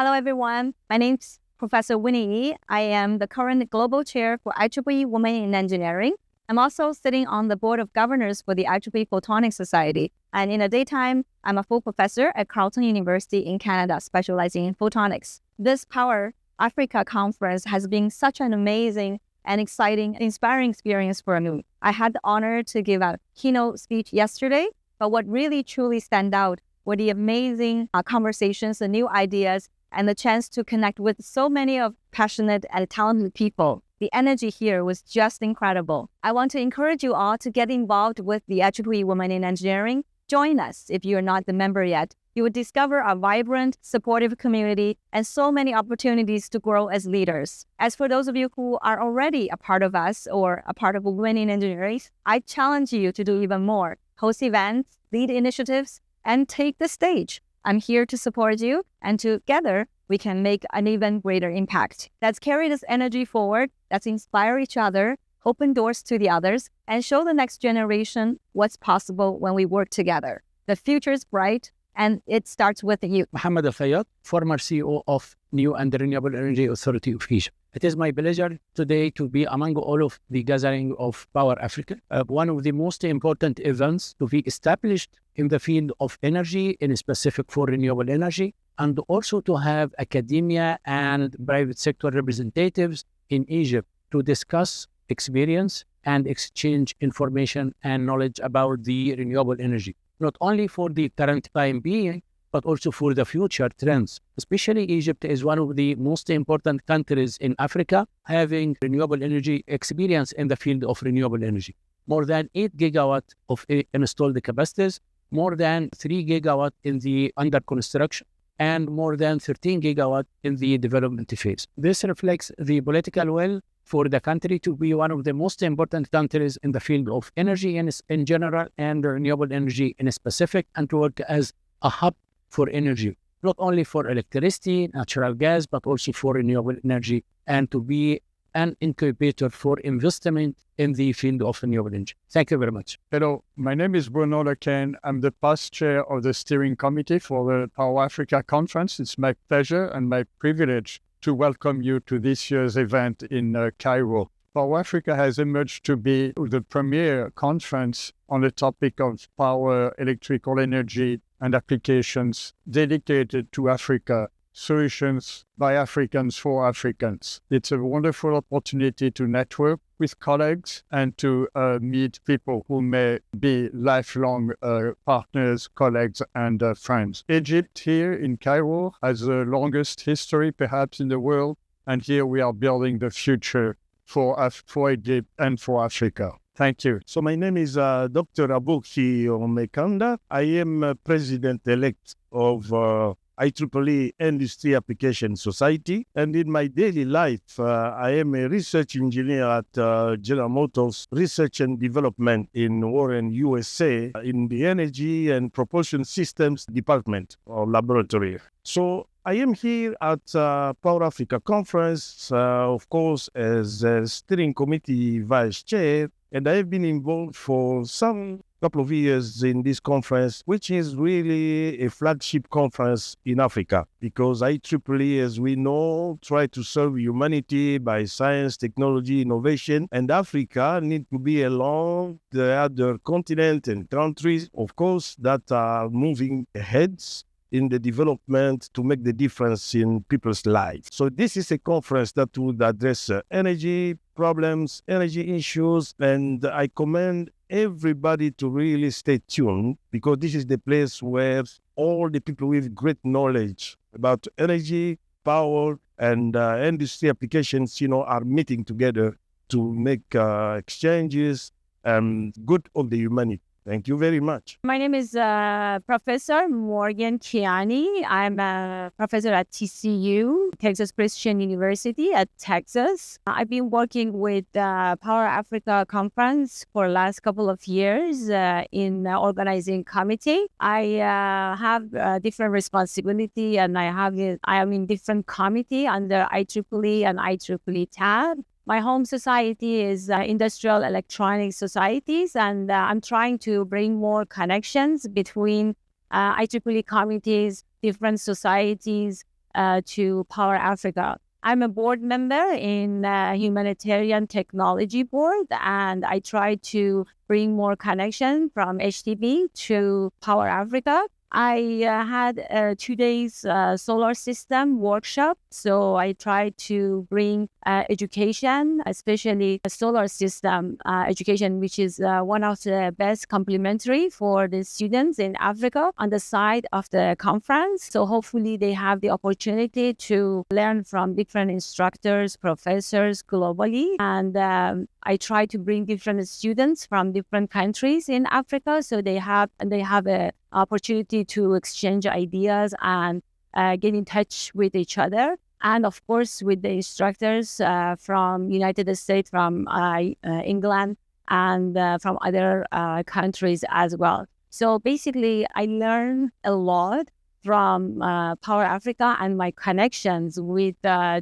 Hello, everyone. My name's Professor Winnie Yi. I am the current Global Chair for IEEE Women in Engineering. I'm also sitting on the Board of Governors for the IEEE Photonics Society. And in the daytime, I'm a full professor at Carleton University in Canada, specializing in photonics. This PowerAfrica Conference has been such an amazing and exciting, inspiring experience for me. I had the honor to give a keynote speech yesterday, but what really truly stand out were the amazing conversations, the new ideas, and the chance to connect with so many of passionate and talented people. The energy here was just incredible. I want to encourage you all to get involved with the IEEE Women in Engineering. Join us if you're not the member yet. You will discover a vibrant, supportive community and so many opportunities to grow as leaders. As for those of you who are already a part of us or a part of Women in Engineering, I challenge you to do even more. Host events, lead initiatives, and take the stage. I'm here to support you, and together we can make an even greater impact. Let's carry this energy forward. Let's inspire each other, open doors to the others, and show the next generation what's possible when we work together. The future is bright, and it starts with you. Mohammed Al Fayyad, former CEO of New and Renewable Energy Authority of Egypt. It is my pleasure today to be among all of the gathering of PowerAfrica, one of the most important events to be established in the field of energy, in specific for renewable energy, and also to have academia and private sector representatives in Egypt to discuss experience and exchange information and knowledge about the renewable energy, not only for the current time being, but also for the future trends. Especially Egypt is one of the most important countries in Africa having renewable energy experience in the field of renewable energy. More than 8 gigawatts of installed capacities, more than 3 gigawatts in the under construction, and more than 13 gigawatts in the development phase. This reflects the political will for the country to be one of the most important countries in the field of energy in general and renewable energy in specific, and to work as a hub for energy, not only for electricity, natural gas, but also for renewable energy, and to be an incubator for investment in the field of renewable energy. Thank you very much. Hello, my name is Bruno Lequesne. I'm the past chair of the steering committee for the PowerAfrica Conference. It's my pleasure and my privilege to welcome you to this year's event in Cairo. PowerAfrica has emerged to be the premier conference on the topic of power, electrical energy, and applications dedicated to Africa, solutions by Africans for Africans. It's a wonderful opportunity to network with colleagues and to meet people who may be lifelong partners, colleagues, and friends. Egypt here in Cairo has the longest history perhaps in the world, and here we are building the future for Egypt and for Africa. Thank you. So my name is Dr. Abuki Omekanda. I am President-elect of IEEE Industry Application Society. And in my daily life, I am a research engineer at General Motors Research and Development in Warren, USA, in the Energy and Propulsion Systems Department or Laboratory. So I am here at PowerAfrica Conference, of course, as a steering committee vice chair, and I have been involved for some couple of years in this conference, which is really a flagship conference in Africa, because IEEE, as we know, try to serve humanity by science, technology, innovation, and Africa need to be along the other continent and countries, of course, that are moving ahead in the development to make the difference in people's lives. So this is a conference that would address energy problems, energy issues, and I commend everybody to really stay tuned, because this is the place where all the people with great knowledge about energy, power, and industry applications, are meeting together to make exchanges and good of the humanity. Thank you very much. My name is Professor Morgan Kiani. I'm a professor at TCU, Texas Christian University at Texas. I've been working with PowerAfrica Conference for the last couple of years in organizing committee. I have different responsibility, and I am in different committee under IEEE and IEEE tab. My home society is Industrial Electronic Societies, and I'm trying to bring more connections between IEEE committees, different societies, to PowerAfrica. I'm a board member in Humanitarian Technology Board, and I try to bring more connection from HTB to PowerAfrica. I had a 2 days solar system workshop, so I tried to bring education, especially solar system education, which is one of the best complementary for the students in Africa on the side of the conference. So hopefully they have the opportunity to learn from different instructors, professors globally. And I try to bring different students from different countries in Africa, so they have a opportunity to exchange ideas and get in touch with each other, and of course with the instructors from United States, from England, and from other countries as well. So basically, I learned a lot from PowerAfrica and my connections with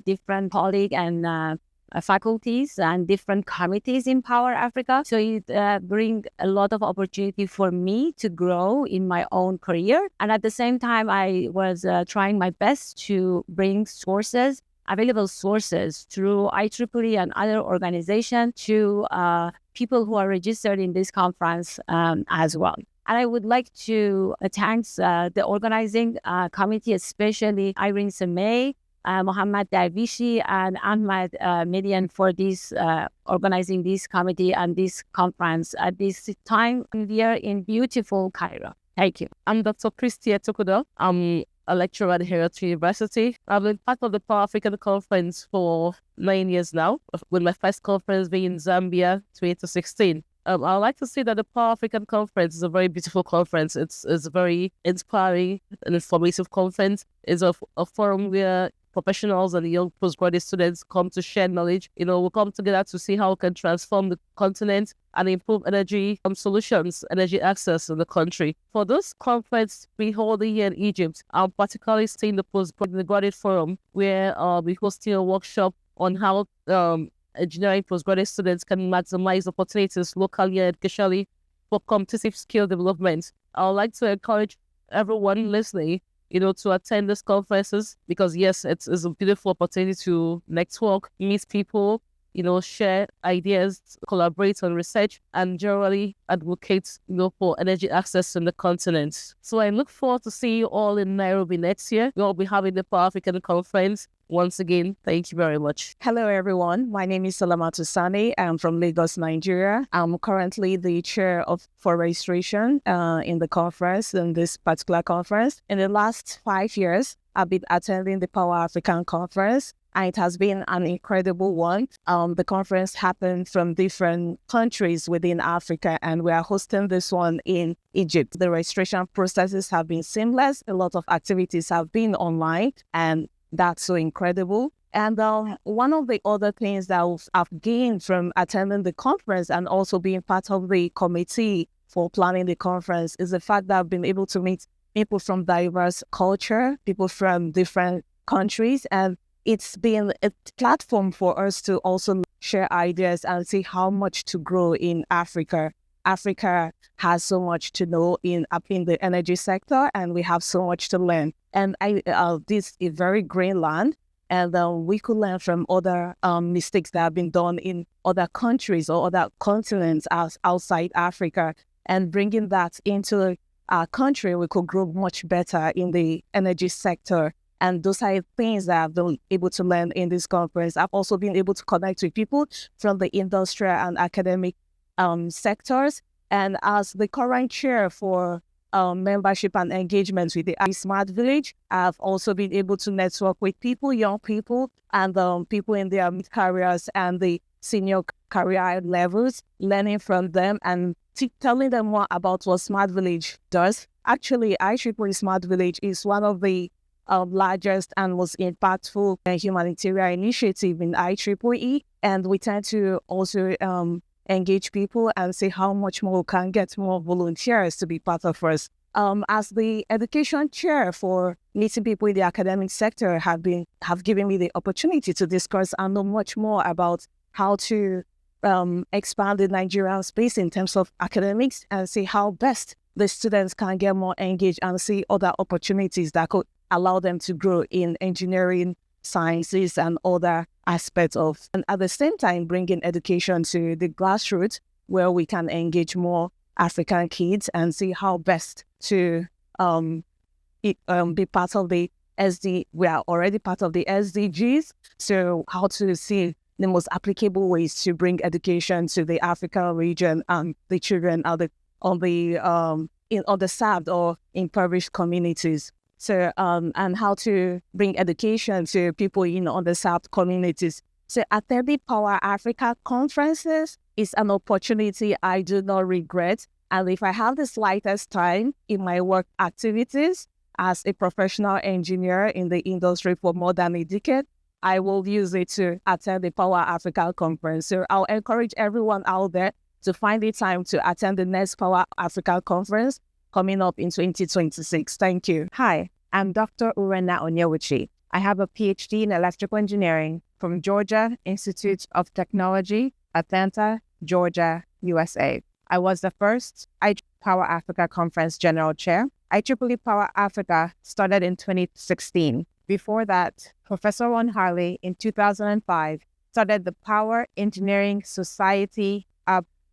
different colleagues and faculties and different committees in PowerAfrica. So it brings a lot of opportunity for me to grow in my own career. And at the same time, I was trying my best to bring available sources through IEEE and other organizations to people who are registered in this conference as well. And I would like to thank the organizing committee, especially Irene Semay, Mohammad Darvishi, and Ahmad Median for this organizing this committee and this conference at this time here in beautiful Cairo. Thank you. I'm Dr. Christy Etokudo. I'm a lecturer at Herod University. I've been part of the PowerAfrica Conference for 9 years now, with my first conference being in Zambia 2016. I'd like to say that the PowerAfrica Conference is a very beautiful conference. It's a very inspiring and informative conference. It's a forum where professionals and young postgraduate students come to share knowledge. We come together to see how we can transform the continent and improve energy solutions, energy access in the country. For this conference we hold here in Egypt, I'm particularly staying the postgraduate forum, where we're hosting a workshop on how engineering postgraduate students can maximize opportunities locally and educationally for competitive skill development. I would like to encourage everyone listening to attend these conferences, because yes, it's a beautiful opportunity to network, meet people, share ideas, collaborate on research, and generally advocate, for energy access in the continent. So I look forward to seeing you all in Nairobi next year. We'll be having the PowerAfrica Conference. Once again, thank you very much. Hello, everyone. My name is Salamatu Sani. I'm from Lagos, Nigeria. I'm currently the chair for registration in the conference, in this particular conference. In the last 5 years, I've been attending the PowerAfrica Conference, and it has been an incredible one. The conference happened from different countries within Africa, and we are hosting this one in Egypt. The registration processes have been seamless. A lot of activities have been online, and that's so incredible. And one of the other things that I've gained from attending the conference and also being part of the committee for planning the conference is the fact that I've been able to meet people from diverse culture, people from different countries, and it's been a platform for us to also share ideas and see how much to grow in Africa. Africa has so much to know in the energy sector, and we have so much to learn. And this is a very green land, and we could learn from other mistakes that have been done in other countries or other continents outside Africa, and bringing that into our country, we could grow much better in the energy sector. And those are things that I've been able to learn in this conference. I've also been able to connect with people from the industrial and academic sectors. And as the current chair for membership and engagement with the Smart Village, I've also been able to network with people, young people, and people in their mid-careers and the senior career levels, learning from them and telling them more about what Smart Village does. Actually, IEEE Smart Village is one of the largest and most impactful humanitarian initiative in IEEE, and we tend to also engage people and see how much more we can get more volunteers to be part of us. As the education chair for meeting people in the academic sector, have given me the opportunity to discuss and know much more about how to expand the Nigerian space in terms of academics and see how best the students can get more engaged and see other opportunities that could allow them to grow in engineering, sciences, and other aspects of, and at the same time, bringing education to the grassroots where we can engage more African kids and see how best to be part of the we are already part of the SDGs. So how to see the most applicable ways to bring education to the African region and the children on the underserved or impoverished communities. So and how to bring education to people in underserved communities. So attending PowerAfrica conferences is an opportunity I do not regret. And if I have the slightest time in my work activities as a professional engineer in the industry for more than a decade, I will use it to attend the PowerAfrica conference. So I'll encourage everyone out there to find the time to attend the next PowerAfrica conference coming up in 2026. Thank you. Hi, I'm Dr. Urena Onyewuchi. I have a PhD in electrical engineering from Georgia Institute of Technology, Atlanta, Georgia, USA. I was the first IEEE PowerAfrica Conference General Chair. IEEE PowerAfrica started in 2016. Before that, Professor Ron Harley in 2005 started the Power Engineering Society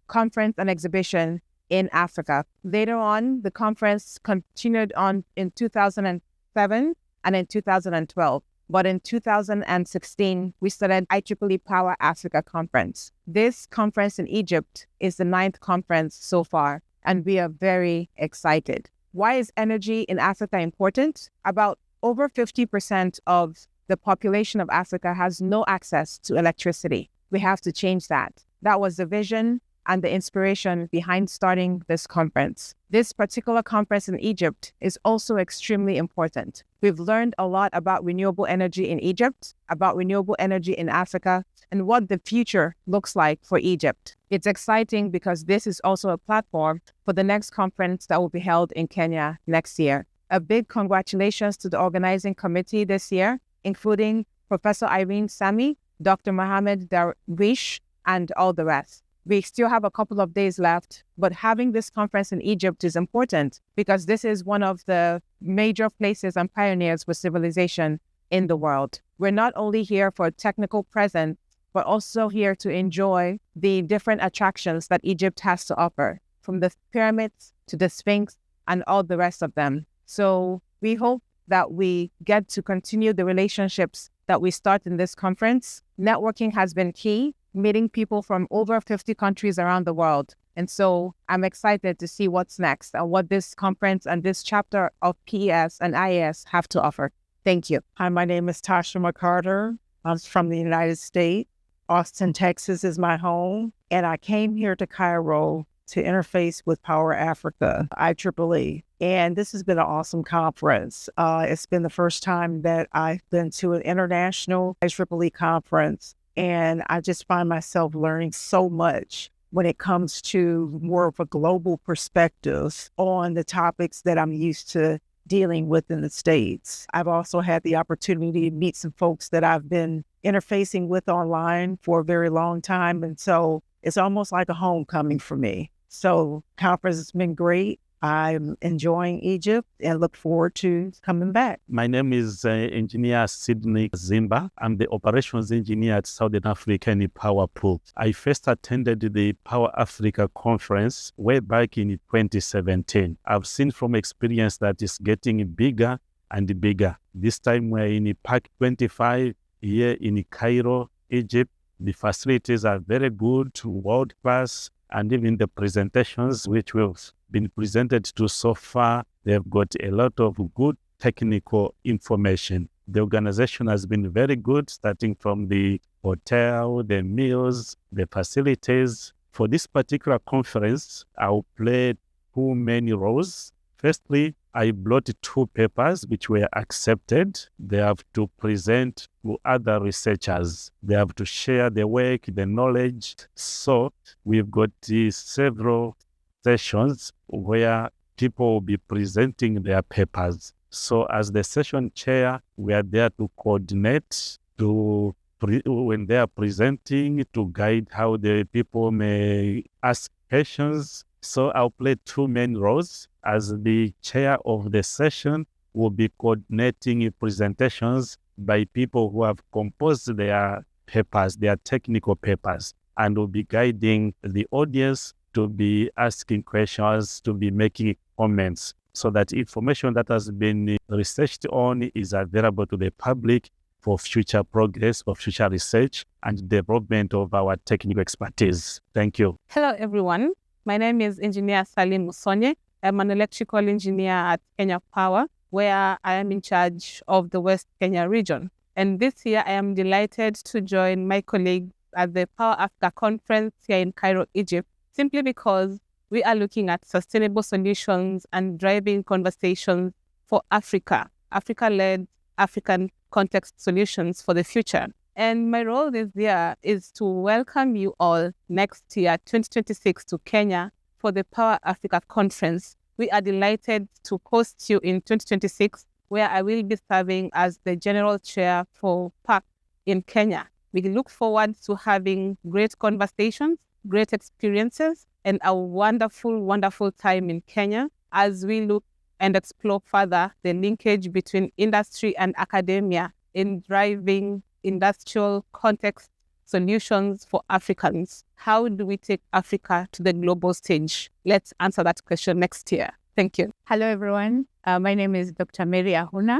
Conference and Exhibition in Africa. Later on, the conference continued on in 2007 and in 2012. But in 2016, we started IEEE PowerAfrica Conference. This conference in Egypt is the 9th conference so far, and we are very excited. Why is energy in Africa important? About over 50% of the population of Africa has no access to electricity. We have to change that. That was the vision and the inspiration behind starting this conference. This particular conference in Egypt is also extremely important. We've learned a lot about renewable energy in Egypt, about renewable energy in Africa, and what the future looks like for Egypt. It's exciting because this is also a platform for the next conference that will be held in Kenya next year. A big congratulations to the organizing committee this year, including Professor Irene Sami, Dr. Mohammed Darwish, and all the rest. We still have a couple of days left, but having this conference in Egypt is important because this is one of the major places and pioneers for civilization in the world. We're not only here for technical presence, but also here to enjoy the different attractions that Egypt has to offer, from the pyramids to the Sphinx and all the rest of them. So we hope that we get to continue the relationships that we start in this conference. Networking has been key, meeting people from over 50 countries around the world. And so I'm excited to see what's next and what this conference and this chapter of PES and IAS have to offer. Thank you. Hi, my name is Tasha McCarter. I'm from the United States. Austin, Texas is my home. And I came here to Cairo to interface with PowerAfrica, IEEE. And this has been an awesome conference. It's been the first time that I've been to an international IEEE conference. And I just find myself learning so much when it comes to more of a global perspective on the topics that I'm used to dealing with in the States. I've also had the opportunity to meet some folks that I've been interfacing with online for a very long time. And so it's almost like a homecoming for me. So conference has been great. I'm enjoying Egypt and look forward to coming back. My name is Engineer Sydney Zimba. I'm the Operations Engineer at Southern African Power Pool. I first attended the PowerAfrica Conference way back in 2017. I've seen from experience that it's getting bigger and bigger. This time we're in Park 25 here in Cairo, Egypt. The facilities are very good, world class, and even the presentations which we've been presented to so far, they've got a lot of good technical information. The organization has been very good, starting from the hotel, the meals, the facilities. For this particular conference, I'll play two main roles. Firstly, I brought 2 papers which were accepted. They have to present to other researchers. They have to share the work, the knowledge. So we've got several sessions where people will be presenting their papers. So as the session chair, we are there to coordinate, when they are presenting, to guide how the people may ask questions. So I'll play 2 main roles. As the chair of the session, will be coordinating presentations by people who have composed their papers, their technical papers, and will be guiding the audience to be asking questions, to be making comments, so that information that has been researched on is available to the public for future progress, for future research and development of our technical expertise. Thank you. Hello, everyone. My name is Engineer Salim Musonye. I'm an electrical engineer at Kenya Power, where I am in charge of the West Kenya region. And this year, I am delighted to join my colleagues at the PowerAfrica Conference here in Cairo, Egypt, simply because we are looking at sustainable solutions and driving conversations for Africa, Africa-led, African context solutions for the future. And my role this year is to welcome you all next year, 2026, to Kenya for the PowerAfrica Conference. We are delighted to host you in 2026, where I will be serving as the General Chair for PAC in Kenya. We look forward to having great conversations, great experiences, and a wonderful, wonderful time in Kenya as we look and explore further the linkage between industry and academia in driving industrial context solutions for Africans. How do we take Africa to the global stage? Let's answer that question next year. Thank you. Hello, everyone. My name is Dr. Mary Ahuna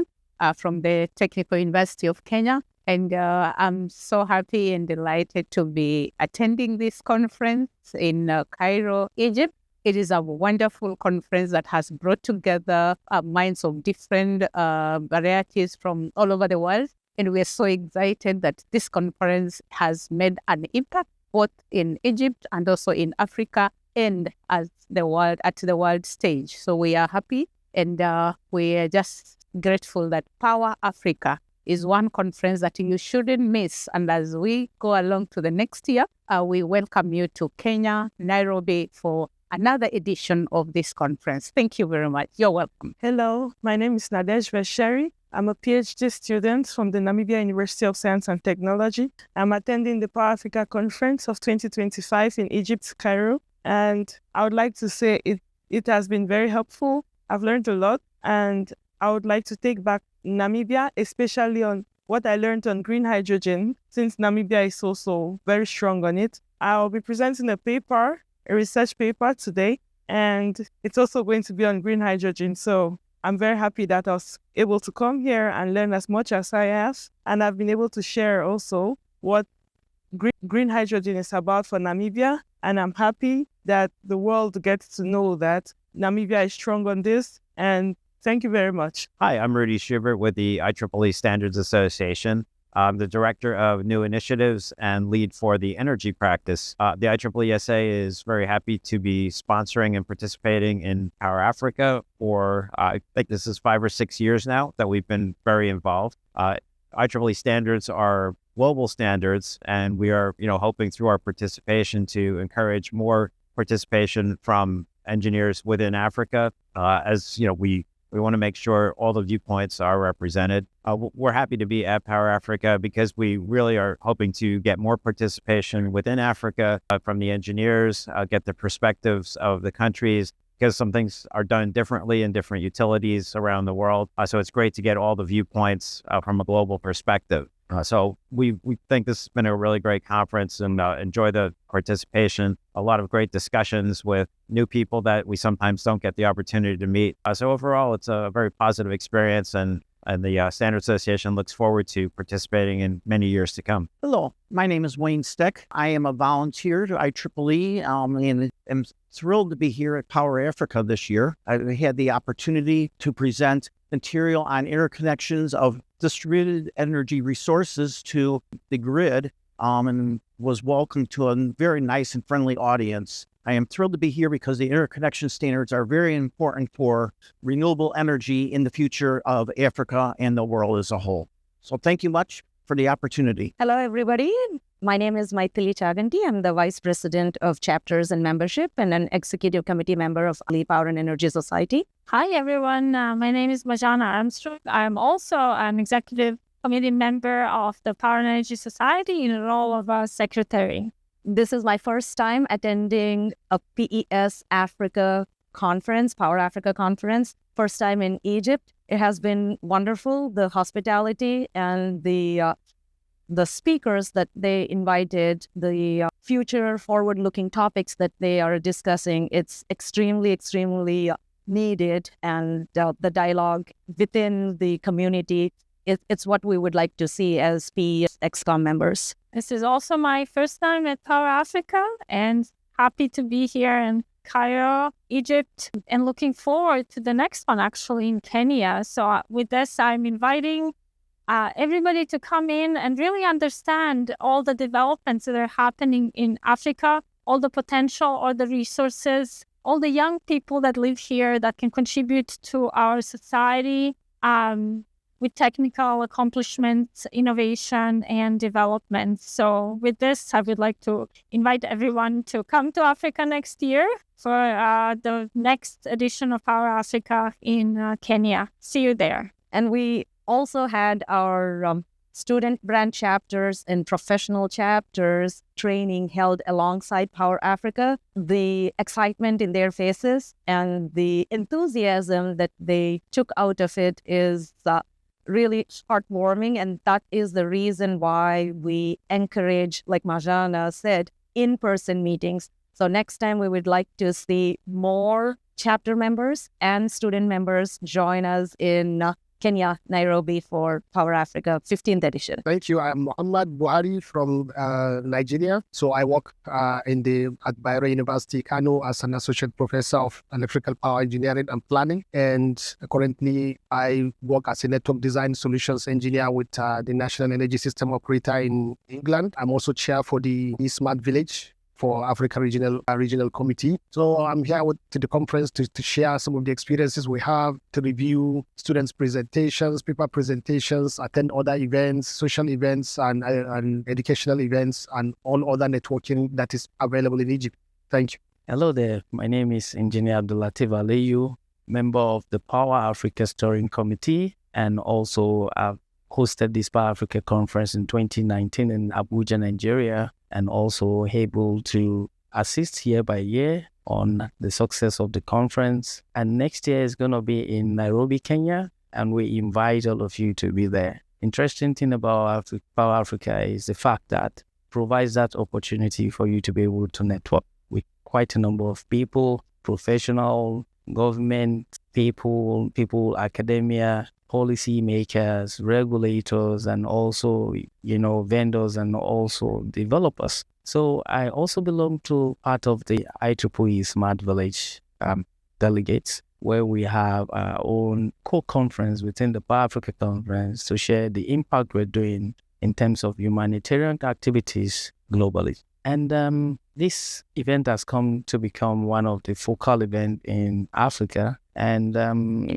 from the Technical University of Kenya. And I'm so happy and delighted to be attending this conference in Cairo, Egypt. It is a wonderful conference that has brought together minds of different varieties from all over the world. And we're so excited that this conference has made an impact both in Egypt and also in Africa and at the world stage. So we are happy and we are just grateful that PowerAfrica is one conference that you shouldn't miss. And as we go along to the next year, we welcome you to Kenya, Nairobi for another edition of this conference. Thank you very much. You're welcome. Hello, my name is Nadej Vesheri. I'm a PhD student from the Namibia University of Science and Technology. I'm attending the PowerAfrica Conference of 2025 in Egypt, Cairo. And I would like to say it has been very helpful. I've learned a lot, and I would like to take back Namibia, especially on what I learned on green hydrogen, since Namibia is also very strong on it. I'll be presenting a research paper today, and it's also going to be on green hydrogen. So I'm very happy that I was able to come here and learn as much as I have. And I've been able to share also what green hydrogen is about for Namibia. And I'm happy that the world gets to know that Namibia is strong on this. And thank you very much. Hi, I'm Rudy Schubert with the IEEE Standards Association. I'm the Director of New Initiatives and lead for the energy practice. The IEEE SA is very happy to be sponsoring and participating in PowerAfrica for, I think this is 5 or 6 years now that we've been very involved. IEEE standards are global standards, and we are, hoping through our participation to encourage more participation from engineers within Africa. We want to make sure all the viewpoints are represented. We're happy to be at PowerAfrica because we really are hoping to get more participation within Africa from the engineers, get the perspectives of the countries, because some things are done differently in different utilities around the world. So it's great to get all the viewpoints from a global perspective. So we think this has been a really great conference and enjoy the participation. A lot of great discussions with new people that we sometimes don't get the opportunity to meet. So overall, it's a very positive experience, and the Standards Association looks forward to participating in many years to come. Hello, my name is Wayne Steck. I am a volunteer to IEEE and am thrilled to be here at PowerAfrica this year. I had the opportunity to present material on interconnections of distributed energy resources to the grid and was welcomed to a very nice and friendly audience. I am thrilled to be here because the interconnection standards are very important for renewable energy in the future of Africa and the world as a whole. So thank you much for the opportunity. Hello, everybody. My name is Maithili Chaganti. I'm the Vice President of Chapters and Membership and an Executive Committee member of the Power and Energy Society. Hi, everyone. My name is Majana Armstrong. I'm also an Executive Committee member of the Power and Energy Society in the role of a Secretary. This is my first time attending a PES Africa conference, PowerAfrica Conference, first time in Egypt. It has been wonderful, the hospitality and the speakers that they invited, the future forward-looking topics that they are discussing. It's extremely, extremely needed, and the dialogue within the community, it's what we would like to see as PEXCOM members. This is also my first time at PowerAfrica, and happy to be here in Cairo, Egypt, and looking forward to the next one actually in Kenya. So with this, I'm inviting everybody to come in and really understand all the developments that are happening in Africa, all the potential, all the resources, all the young people that live here that can contribute to our society with technical accomplishments, innovation, and development. So with this, I would like to invite everyone to come to Africa next year for the next edition of PowerAfrica in Kenya. See you there. And we also had our student brand chapters and professional chapters training held alongside PowerAfrica. The excitement in their faces and the enthusiasm that they took out of it is really heartwarming. And that is the reason why we encourage, like Marjana said, in-person meetings. So next time we would like to see more chapter members and student members join us in Kenya, Nairobi for PowerAfrica 15th edition. Thank you. I'm Muhammad Buhari from Nigeria. So I work at Cairo University, Kano, as an associate professor of electrical power engineering and planning. And currently I work as a network design solutions engineer with the National Energy System Operator in England. I'm also chair for the Smart Village for Africa Regional Committee. So I'm here to the conference to share some of the experiences we have, to review students' presentations, paper presentations, attend other events, social events, and educational events, and all other networking that is available in Egypt. Thank you. Hello there. My name is Engineer Abdulatif Aliyu, member of the PowerAfrica Steering Committee, and also I've hosted this PowerAfrica Conference in 2019 in Abuja, Nigeria, and also able to assist year by year on the success of the conference. And next year is going to be in Nairobi, Kenya, and we invite all of you to be there. Interesting thing about PowerAfrica is the fact that it provides that opportunity for you to be able to network with quite a number of people, professional, government people, academia, policy makers, regulators, and also, vendors and also developers. So I also belong to part of the IEEE Smart Village delegates, where we have our own co-conference within the PowerAfrica Conference to share the impact we're doing in terms of humanitarian activities globally. And this event has come to become one of the focal events in Africa. And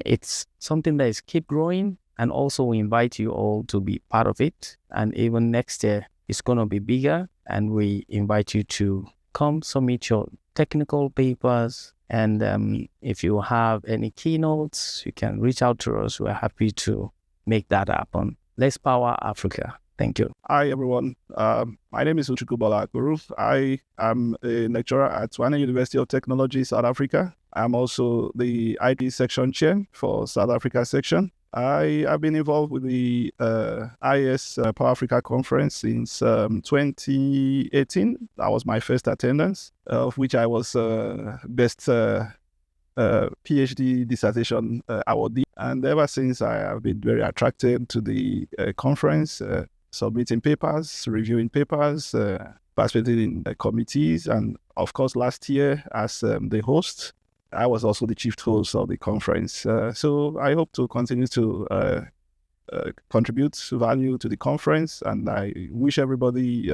it's something that is keep growing. And also we invite you all to be part of it. And even next year, it's going to be bigger. And we invite you to come submit your technical papers. And if you have any keynotes, you can reach out to us. We're happy to make that happen. Let's power Africa. Thank you. Hi, everyone. My name is Uchukubala Akuru. I am a lecturer at Wana University of Technology, South Africa. I'm also the IT section chair for South Africa section. I have been involved with the IS PowerAfrica Conference since 2018. That was my first attendance, of which I was best PhD dissertation awardee. And ever since, I have been very attracted to the conference, submitting papers, reviewing papers, participating in committees. And of course, last year as the host, I was also the chief host of the conference. So I hope to continue to contribute value to the conference. And I wish everybody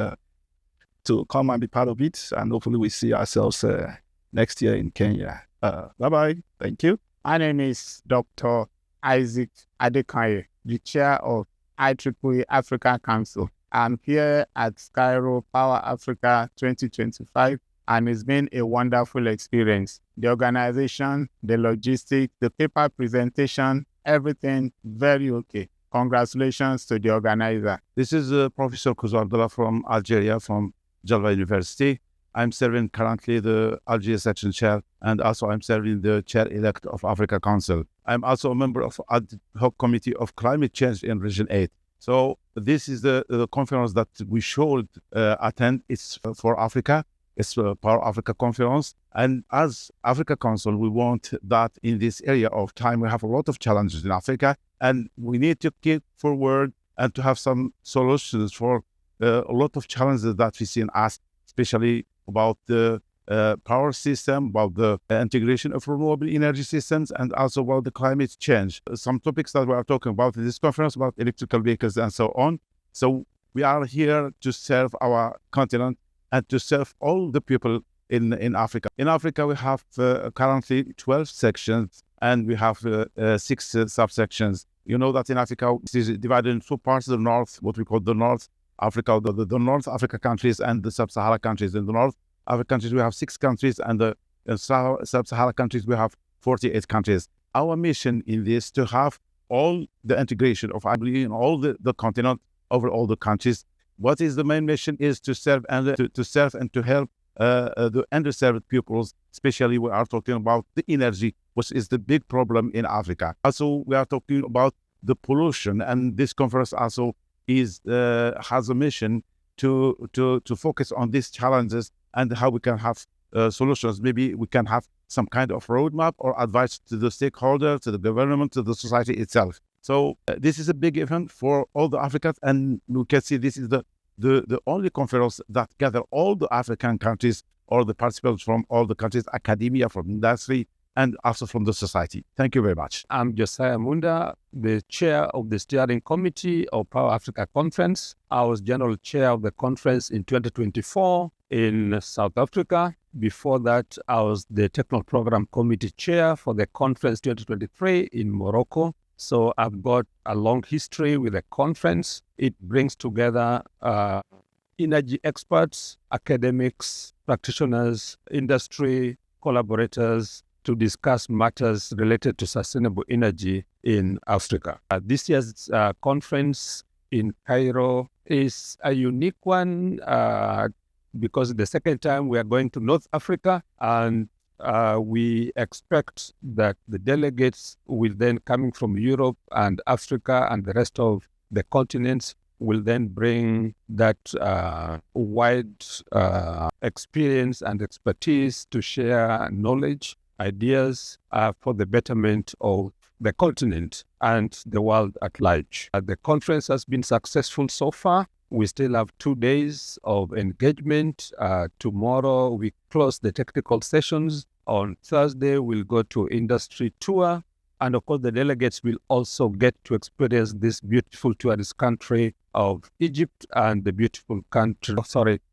to come and be part of it. And hopefully we see ourselves next year in Kenya. Bye-bye. Thank you. My name is Dr. Isaac Adekaye, the chair of IEEE Africa Council. I'm here at Cairo PowerAfrica 2025, and it's been a wonderful experience. The organization, the logistics, the paper presentation, everything very okay. Congratulations to the organizer. This is Professor Kuzo Abdullah from Algeria, from Jalva University. I'm serving currently the Algiers section chair, and also I'm serving the chair-elect of Africa Council. I'm also a member of ad hoc committee of climate change in Region 8. So this is the conference that we should attend. It's for Africa. It's a PowerAfrica Conference. And as Africa Council, we want that in this area of time, we have a lot of challenges in Africa, and we need to keep forward and to have some solutions for a lot of challenges that we see in us, especially about the power system, about the integration of renewable energy systems, and also about the climate change. Some topics that we are talking about in this conference, about electrical vehicles and so on. So we are here to serve our continent and to serve all the people in Africa. In Africa, we have currently 12 sections, and we have 6 subsections. You know that in Africa, it is divided in 2 parts: the North, what we call the North Africa, the North Africa countries, and the Sub-Saharan countries. In the North Africa countries, we have 6 countries, and the Sub-Saharan countries, we have 48 countries. Our mission in this to have all the integration of in all the continent over all the countries. What is the main mission is to serve and to help the underserved peoples, especially we are talking about the energy, which is the big problem in Africa. Also, we are talking about the pollution, and this conference also has a mission to focus on these challenges and how we can have solutions. Maybe we can have some kind of roadmap or advice to the stakeholders, to the government, to the society itself. So this is a big event for all the Africans, and we can see this is the only conference that gather all the African countries, or the participants from all the countries, academia, from industry, and also from the society. Thank you very much. I'm Josiah Munda, the chair of the steering committee of PowerAfrica Conference. I was general chair of the conference in 2024 in South Africa. Before that, I was the technical program committee chair for the conference 2023 in Morocco. So I've got a long history with the conference. It brings together energy experts, academics, practitioners, industry, collaborators to discuss matters related to sustainable energy in Africa. This year's conference in Cairo is a unique one because the second time we are going to North Africa, and we expect that the delegates will then, coming from Europe and Africa and the rest of the continents, will then bring that wide experience and expertise to share knowledge, ideas for the betterment of the continent and the world at large. The conference has been successful so far. We still have 2 days of engagement. Tomorrow we close the technical sessions. On Thursday, we'll go to industry tour. And of course, the delegates will also get to experience this beautiful tourist country of Egypt and the beautiful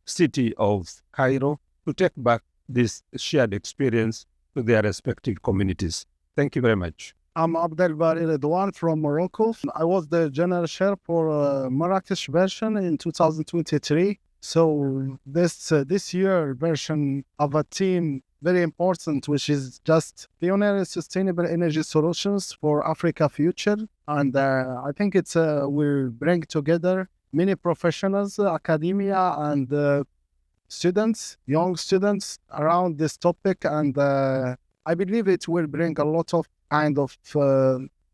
city of Cairo, to take back this shared experience to their respective communities. Thank you very much. I'm Abdel Bari Redouan from Morocco. I was the general chair for Marrakesh version in 2023. So this year version of a team very important, which is just pioneering sustainable energy solutions for Africa future. And I think it's will bring together many professionals, academia, and students, young students around this topic. And I believe it will bring a lot of kind of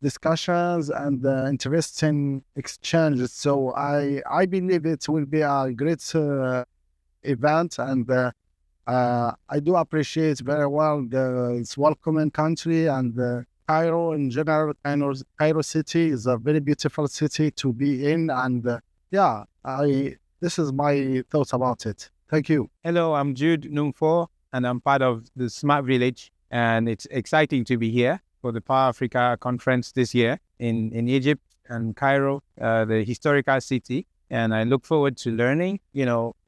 discussions and interesting exchanges. So I believe it will be a great event, and I do appreciate very well its welcoming country, and Cairo in general. Cairo city is a very beautiful city to be in, and this is my thoughts about it. Thank you. Hello, I'm Jude Numfo, and I'm part of the Smart Village, and it's exciting to be here for the PowerAfrica Conference this year in Egypt and Cairo, the historical city. And I look forward to learning,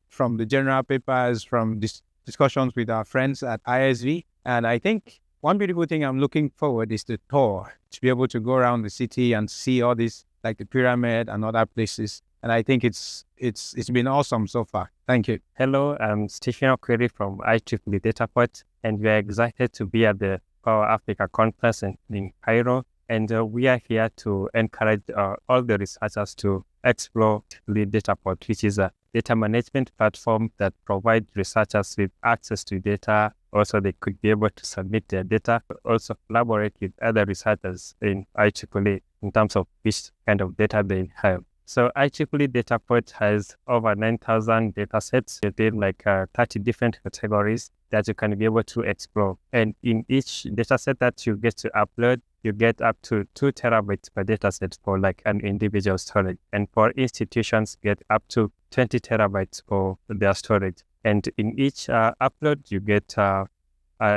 from the general papers, from discussions with our friends at ISV. And I think one beautiful thing I'm looking forward is the tour, to be able to go around the city and see all this, like the pyramid and other places. And I think it's been awesome so far. Thank you. Hello, I'm Stephen Okwiri from IEEE Dataport, and we are excited to be at the PowerAfrica Conference in Cairo. And we are here to encourage all the researchers to explore the Dataport, which is a data management platform that provide researchers with access to data. Also, they could be able to submit their data, also collaborate with other researchers in IEEE in terms of which kind of data they have. So IEEE Dataport has over 9,000 data sets within 30 different categories that you can be able to explore. And in each data set that you get to upload, you get up to 2 terabytes per data set for an individual storage. And for institutions, get up to 20 terabytes for their storage. And in each upload, you get a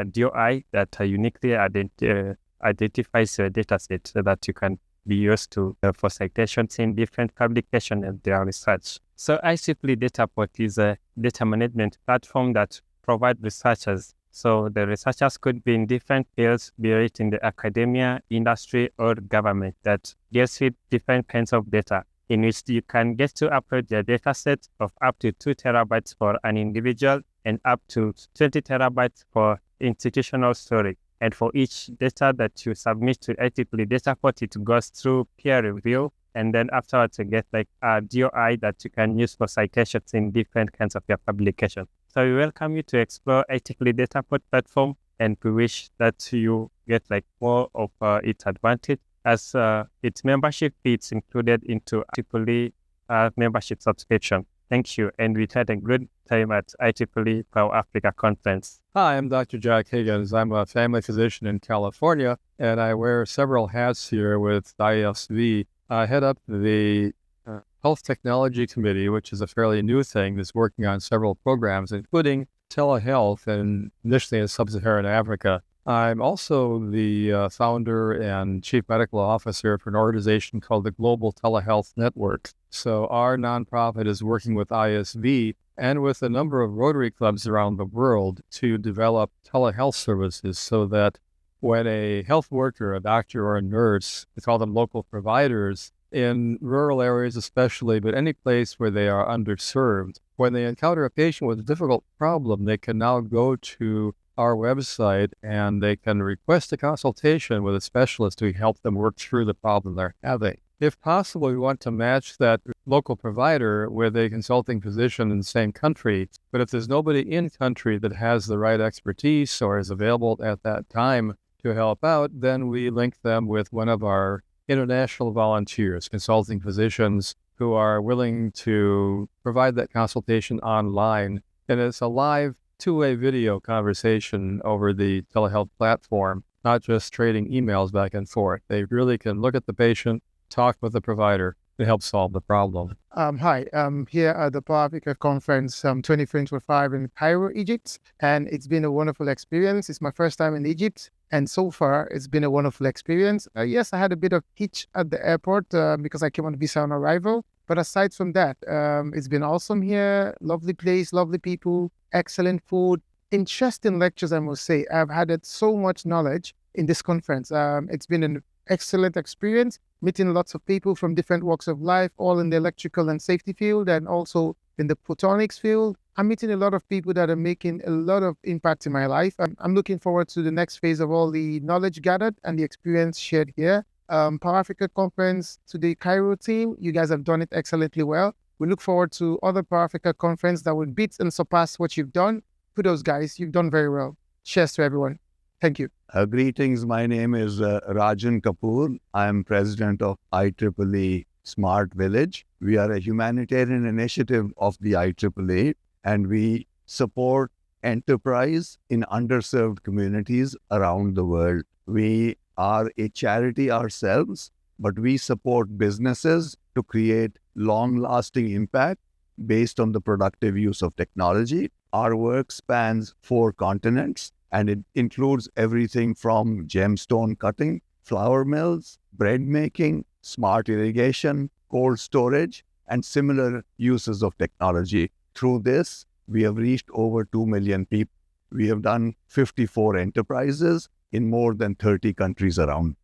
DOI that uniquely identifies your data set so that you can be used to for citations in different publications and their research. So IEEE Dataport is a data management platform that provides researchers. So the researchers could be in different fields, be it in the academia, industry, or government, that deals with different kinds of data, in which you can get to upload your data set of up to 2 terabytes for an individual and up to 20 terabytes for institutional storage. And for each data that you submit to IEEE Dataport, it goes through peer review. And then afterwards, you get a DOI that you can use for citations in different kinds of your publications. So we welcome you to explore IEEE Dataport platform, and we wish that you get more of its advantage, as its membership fee is included into IEEE membership subscription. Thank you, and we had a good time at IEEE PowerAfrica Conference. Hi, I'm Dr. Jack Higgins. I'm a family physician in California, and I wear several hats here with ISV. I head up the Health Technology Committee, which is a fairly new thing that's working on several programs, including telehealth, and initially in Sub-Saharan Africa. I'm also the founder and chief medical officer for an organization called the Global Telehealth Network. So our nonprofit is working with ISV and with a number of Rotary clubs around the world to develop telehealth services, so that when a health worker, a doctor or a nurse, we call them local providers, in rural areas especially, but any place where they are underserved, when they encounter a patient with a difficult problem, they can now go to our website and they can request a consultation with a specialist to help them work through the problem they're having. If possible, we want to match that local provider with a consulting physician in the same country. But if there's nobody in country that has the right expertise or is available at that time to help out, then we link them with one of our international volunteers, consulting physicians who are willing to provide that consultation online. And it's a live two-way video conversation over the telehealth platform, not just trading emails back and forth. They really can look at the patient, talk with the provider to help solve the problem. Hi, I'm here at the PowerAfrica Conference 2025 in Cairo, Egypt, and it's been a wonderful experience. It's my first time in Egypt, and so far it's been a wonderful experience. Yes, I had a bit of hitch at the airport because I came on visa on arrival, but aside from that, it's been awesome here. Lovely place, lovely people, excellent food, interesting lectures, I must say. I've had so much knowledge in this conference. It's been an excellent experience, meeting lots of people from different walks of life, all in the electrical and safety field, and also in the photonics field. I'm meeting a lot of people that are making a lot of impact in my life. I'm looking forward to the next phase of all the knowledge gathered and the experience shared here. PowerAfrica Conference, to the Cairo team, you guys have done it excellently well. We look forward to other PowerAfrica Conference that will beat and surpass what you've done. Kudos, guys. You've done very well. Cheers to everyone. Thank you. Greetings. My name is Rajan Kapoor. I am president of IEEE Smart Village. We are a humanitarian initiative of the IEEE, and we support enterprise in underserved communities around the world. We are a charity ourselves, but we support businesses to create long-lasting impact based on the productive use of technology. Our work spans 4 continents, and it includes everything from gemstone cutting, flour mills, bread making, smart irrigation, cold storage, and similar uses of technology. Through this, we have reached over 2 million people. We have done 54 enterprises in more than 30 countries around.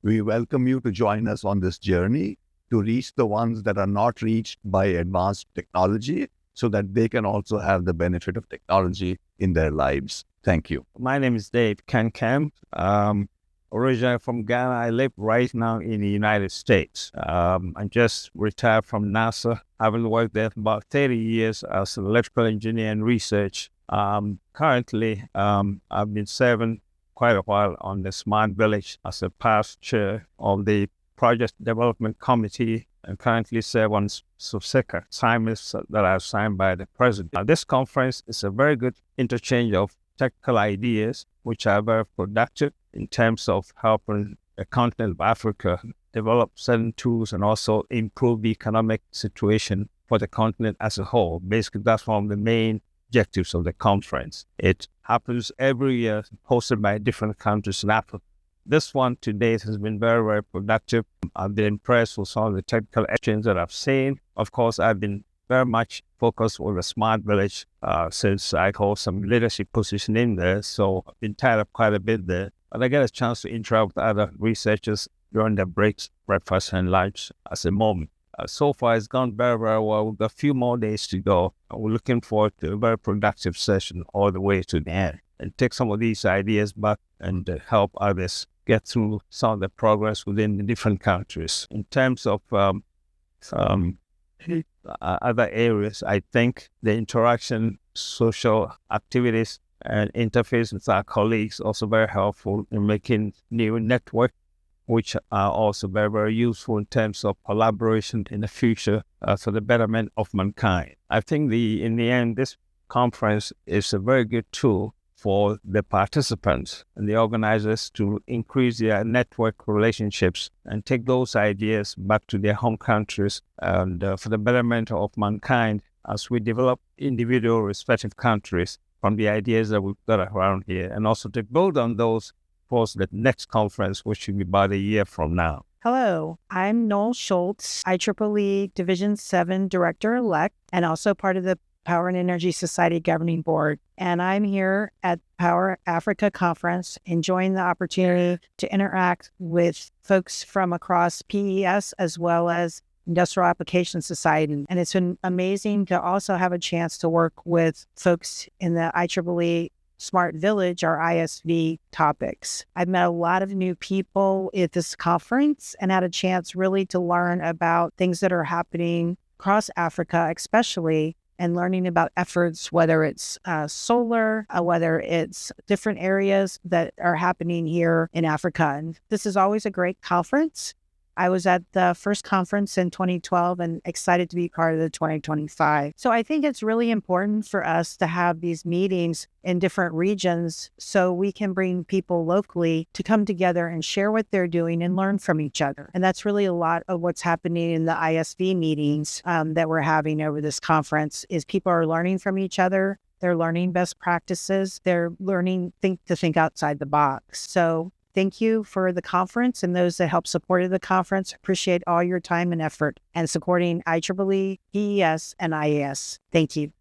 We welcome you to join us on this journey to reach the ones that are not reached by advanced technology, so that they can also have the benefit of technology in their lives. Thank you. My name is Dave Kankam. originally from Ghana. I live right now in the United States. I just retired from NASA, having worked there for about 30 years as an electrical engineer and research. Currently, I've been serving quite a while on the Smart Village as a past chair of the Project Development Committee, and currently serve on SUSECA assignments that are assigned by the President. This conference is a very good interchange of technical ideas, which are very productive in terms of helping the continent of Africa develop certain tools and also improve the economic situation for the continent as a whole. Basically, that's one of the main objectives of the conference. It happens every year, hosted by different countries in Africa. This one to date has been very, very productive. I've been impressed with some of the technical exchange that I've seen. Of course, I've been very much focused on the Smart Village since I hold some leadership position in there. So I've been tied up quite a bit there. But I get a chance to interact with other researchers during their breaks, breakfast, and lunch as a moment. So far, it's gone very, very well. We've got a few more days to go. We're looking forward to a very productive session all the way to the end and take some of these ideas back and help others get through some of the progress within the different countries. In terms of other areas, I think the interaction, social activities, and interface with our colleagues also very helpful in making new networks, which are also very, very useful in terms of collaboration in the future for the betterment of mankind. I think in the end, this conference is a very good tool for the participants and the organizers to increase their network relationships and take those ideas back to their home countries and for the betterment of mankind as we develop individual respective countries from the ideas that we've got around here, and also to build on those for the next conference, which should be about a year from now. Hello, I'm Noel Schultz, IEEE Division 7 Director-elect, and also part of the Power and Energy Society Governing Board. And I'm here at PowerAfrica Conference, enjoying the opportunity to interact with folks from across PES as well as Industrial Application Society. And it's been amazing to also have a chance to work with folks in the IEEE Smart Village, our ISV topics. I've met a lot of new people at this conference and had a chance really to learn about things that are happening across Africa, especially, and learning about efforts, whether it's solar, whether it's different areas that are happening here in Africa. And this is always a great conference. I was at the first conference in 2012 and excited to be part of the 2025. So I think it's really important for us to have these meetings in different regions so we can bring people locally to come together and share what they're doing and learn from each other. And that's really a lot of what's happening in the ISV meetings that we're having over this conference is people are learning from each other. They're learning best practices. They're learning to think outside the box. So thank you for the conference and those that help support the conference. Appreciate all your time and effort and supporting IEEE, PES, and IAS. Thank you.